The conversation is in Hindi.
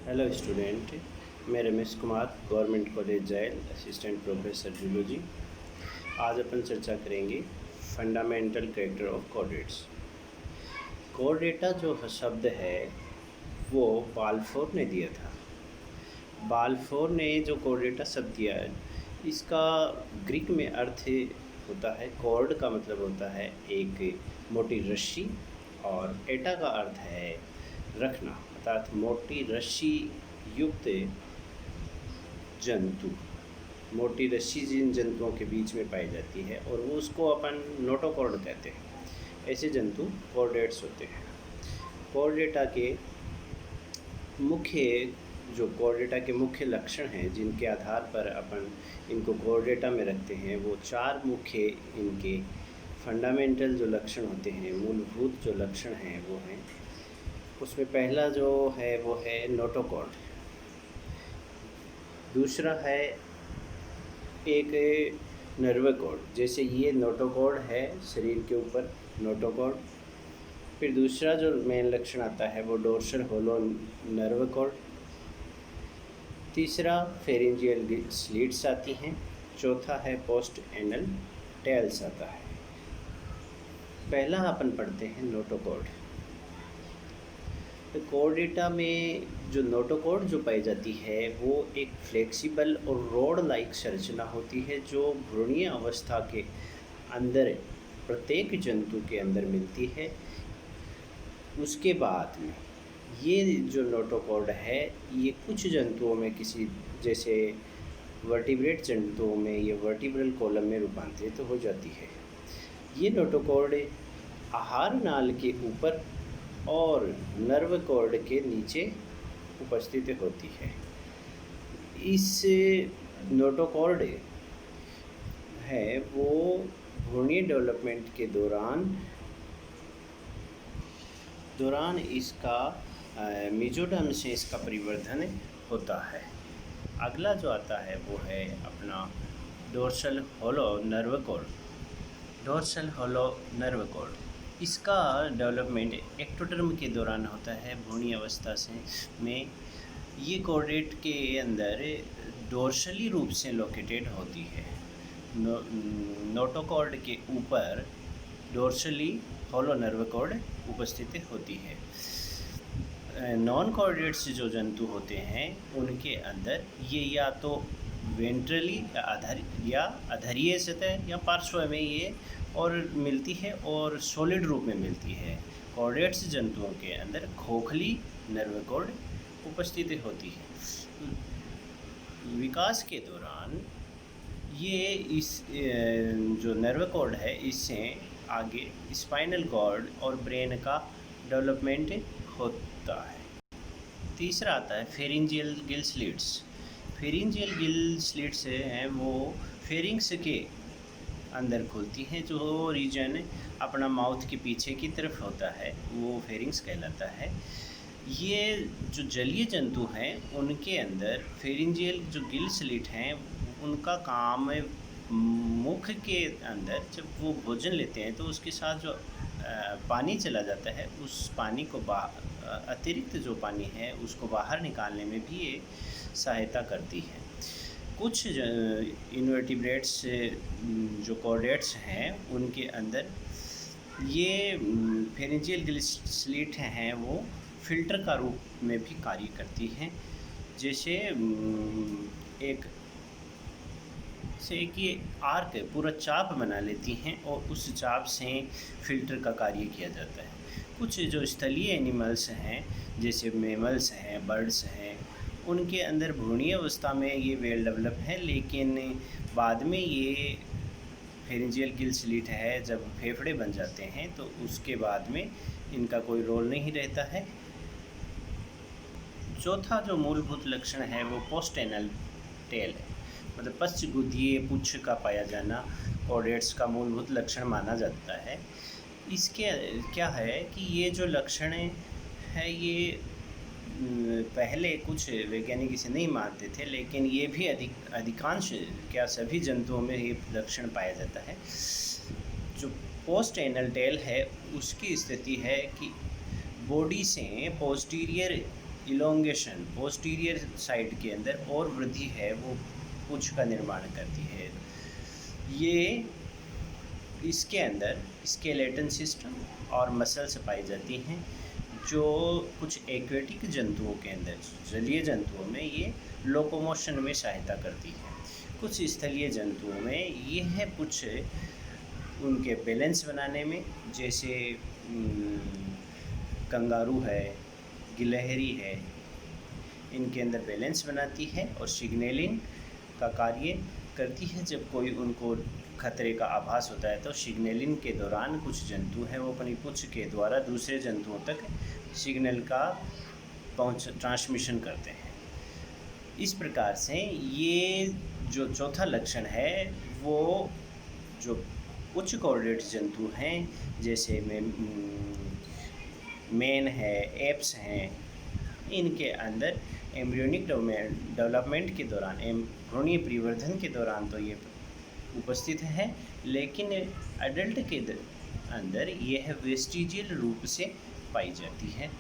Hello student. मैं Ramesh Kumar, government college Jayal, assistant professor zoology. आज अपन चर्चा करेंगे फंडामेंटल कैरेक्टर ऑफ कोऑर्डिनेट्स। कोऑर्डिनेटा जो शब्द है वो बाल्फोर ने दिया था। बाल्फोर ने जो कोऑर्डिनेटा शब्द दिया है, इसका ग्रीक में अर्थ होता है, कॉर्ड का मतलब होता है एक मोटी रस्सी, और एटा का अर्थ है रखना, अर्थात मोटी रस्सी युक्त जंतु। मोटी रस्सी जिन जंतुओं के बीच में पाई जाती है और वो उसको अपन नोटोकॉर्ड कहते हैं। ऐसे जंतु कॉर्डेट्स होते हैं। कॉर्डेटा के मुख्य कोऑर्डिनेटा के मुख्य लक्षण हैं जिनके आधार पर अपन इनको कोऑर्डिनेटा में रखते हैं, वो चार मुख्य इनके फंडामेंटल जो लक्षण होते हैं, मूलभूत जो लक्षण हैं वो हैं। उसमें पहला जो है वो है नोटोकॉर्ड। दूसरा है एक नर्व कॉर्ड, जैसे ये नोटोकॉर्ड है शरीर के ऊपर, नोटोकॉर्ड। फिर दूसरा जो मेन लक्षण आता है वो डोर्सल होलो नर्व कॉर्ड। तीसरा फेरिंजियल स्लिट्स आती हैं। चौथा है पोस्ट एनल टेल्स आता है। पहला अपन पढ़ते हैं नोटोकॉर्ड। तो कोऑर्डिनेटा में जो नोटोकॉर्ड जो पाई जाती है वो एक फ्लेक्सिबल और रोड लाइक संरचना होती है जो भ्रूणीय अवस्था के अंदर प्रत्येक जंतु के अंदर मिलती है। उसके बाद में ये जो नोटोकॉर्ड है ये कुछ जंतुओं में, किसी जैसे वर्टिब्रेट जंतुओं में ये वर्टिब्रल कॉलम में रूपांतरित हो जाती है। ये नोटोकॉर्ड आहार नाल के ऊपर और नर्व कॉर्ड के नीचे उपस्थित होती है। इस नोटोकॉर्ड है वो भ्रूणीय डेवलपमेंट के दौरान इसका मेसोडर्म से इसका परिवर्धन होता है। अगला जो आता है वो है अपना dorsal hollow nerve cord. Dorsal hollow nerve cord, इसका डेवलपमेंट एक्टोटर्म के दौरान होता है, भ्रूणीय अवस्था से में। ये कोऑर्डिनेट के अंदर डोर्सली रूप से लोकेटेड होती है। नोटोकॉर्ड के ऊपर डोर्सली होलो नर्व कॉर्ड उपस्थित होती है। नॉन कोऑर्डिनेट्स जो जंतु होते हैं उनके अंदर ये या तो वेंट्रली या अधरीय सतह या पार्श्व में ये और मिलती है और सॉलिड रूप में मिलती है। कोऑर्डिनेट्स जंतुओं के अंदर खोखली नर्व कॉर्ड उपस्थित होती है। विकास के दौरान ये इस जो नर्व कॉर्ड है इससे आगे स्पाइनल कॉर्ड और ब्रेन का डेवलपमेंट होता है। तीसरा आता है pharyngeal gill slits. Pharyngeal gill slits हैं वो फेरिंग्स के अंदर खुलती हैं। जो रीजन अपना माउथ के पीछे की तरफ होता है वो फेरिंग्स कहलाता है। ये जो जलीय जंतु हैं उनके अंदर फेरिंजियल जो गिल स्लिट हैं उनका काम मुख के अंदर जब वो भोजन लेते हैं तो उसके साथ जो पानी चला जाता है उस पानी को अतिरिक्त जो पानी है उसको बाहर निकालने में भी ये सहायता करती है। कुछ इनवर्टिब्रेट्स जो कॉर्डेट्स हैं उनके अंदर ये फेरिंजियल गिल स्लिट हैं वो फिल्टर का रूप में भी कार्य करती हैं। जैसे एक ये आर्क पूरा चाप बना लेती हैं और उस चाप से फिल्टर का कार्य किया जाता है। कुछ जो स्थलीय एनिमल्स हैं जैसे मेमल्स हैं, बर्ड्स हैं, उनके अंदर भ्रूणीय अवस्था में ये वेल डेवलप है, लेकिन बाद में ये फेरिंजियल गिल स्लिट है जब फेफड़े बन जाते हैं तो उसके बाद में इनका कोई रोल नहीं रहता है। चौथा जो मूलभूत लक्षण है वो पोस्ट एनल टेल है, मतलब पश्चगुदीय पुच्छ का पाया जाना कॉर्डेट्स का मूलभूत लक्षण माना जाता है। इसके क्या है कि ये जो लक्षण है ये पहले कुछ वैज्ञानिक इसे नहीं मानते थे, लेकिन ये भी अधिकांश क्या सभी जंतुओं में ये लक्षण पाया जाता है। जो पोस्ट एनल टेल है उसकी स्थिति है कि बॉडी से पोस्टीरियर इलोंगेशन पोस्टीरियर साइड के अंदर और वृद्धि है वो पुच्छ का निर्माण करती है। ये इसके अंदर स्केलेटन सिस्टम और मसल्स पाई जाती हैं, जो कुछ एक्वेटिक जंतुओं के अंदर, जलीय जंतुओं में ये लोकोमोशन में सहायता करती है। कुछ स्थलीय जंतुओं में ये है पुच्छ उनके बैलेंस बनाने में, जैसे कंगारू है, गिलहरी है, इनके अंदर बैलेंस बनाती है और सिग्नलिंग का कार्य करती है। जब कोई उनको खतरे का आभास होता है तो सिग्नलिंग के दौरान कुछ जंतु हैं वो अपनी पुच्छ के द्वारा दूसरे जंतुओं तक सिग्नल का ट्रांसमिशन करते हैं। इस प्रकार से ये जो चौथा लक्षण है वो जो उच्च कोऑर्डिनेट जंतु हैं, जैसे मेन है, एप्स हैं, इनके अंदर एम्ब्रियोनिक डेवलपमेंट के दौरान, भ्रूणीय परिवर्धन के दौरान तो ये उपस्थित है, लेकिन एडल्ट के अंदर यह वेस्टिजियल रूप से पाई जाती है।